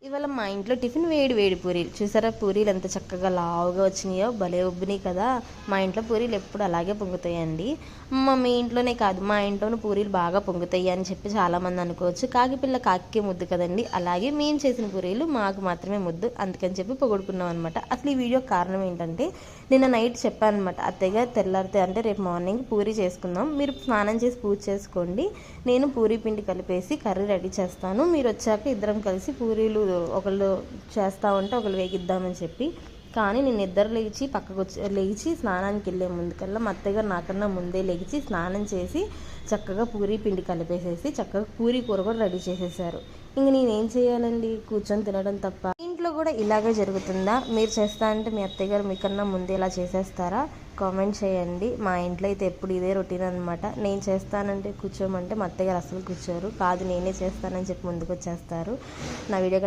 ఇవాళ మా ఇంట్లో టిఫిన్ వేడి వేడి పూరీలు చూసారా. పూరీలు ఎంత చక్కగా లావుగా వచ్చినాయో, భలే ఉబ్బినాయి కదా. మా ఇంట్లో పూరీలు ఎప్పుడు అలాగే పొంగుతాయండి. మీ ఇంట్లోనే కాదు, మా ఇంట్లోనూ పూరీలు బాగా పొంగుతాయి అని చెప్పి చాలామంది అనుకోవచ్చు. కాకిపిల్ల కాకికే ముద్దు కదండి, అలాగే మేము చేసిన పూరీలు మాకు మాత్రమే ముద్దు, అందుకని చెప్పి పొగుడుకున్నాం అనమాట. అసలు ఈ వీడియో కారణం ఏంటంటే, నిన్న నైట్ చెప్పాను అనమాట, అత్తయ్య తెల్లారితే అంటే రేపు మార్నింగ్ పూరీ చేసుకుందాం, మీరు స్నానం చేసి పూజ చేసుకోండి, నేను పూరీ పిండి కలిపేసి కర్రీ రెడీ చేస్తాను, మీరు వచ్చాక ఇద్దరం కలిసి పూరీలు ఒకళ్ళు చేస్తూ ఉంటే ఒకళ్ళు వేగిద్దామని చెప్పి. కానీ నేను నిద్ర లేచి పక్కకు లేచి స్నానానికి వెళ్ళే ముందుకల్లా మా అత్తయ్యగారు నాకన్నా ముందే లేచి స్నానం చేసి చక్కగా పూరీ పిండి కలిపేసేసి చక్కగా పూరీ కూర కూడా రెడీ చేసేసారు. ఇంక నేనేం చేయాలండి, కూర్చొని తినడం తప్ప. ఇంట్లో కూడా ఇలాగే జరుగుతుందా? మీరు చేస్తా అంటే మీ అత్తయ్యగారు మీకన్నా ముందే ఇలా చేసేస్తారా? కామెంట్ చేయండి. మా ఇంట్లో అయితే ఎప్పుడు ఇదే రొటీన్ అనమాట. నేను చేస్తానంటే కూర్చోమంటే మా అత్తయ్యగారు అసలు కూర్చోరు, కాదు నేనే చేస్తానని చెప్పి ముందుకు వచ్చేస్తారు. నా వీడియో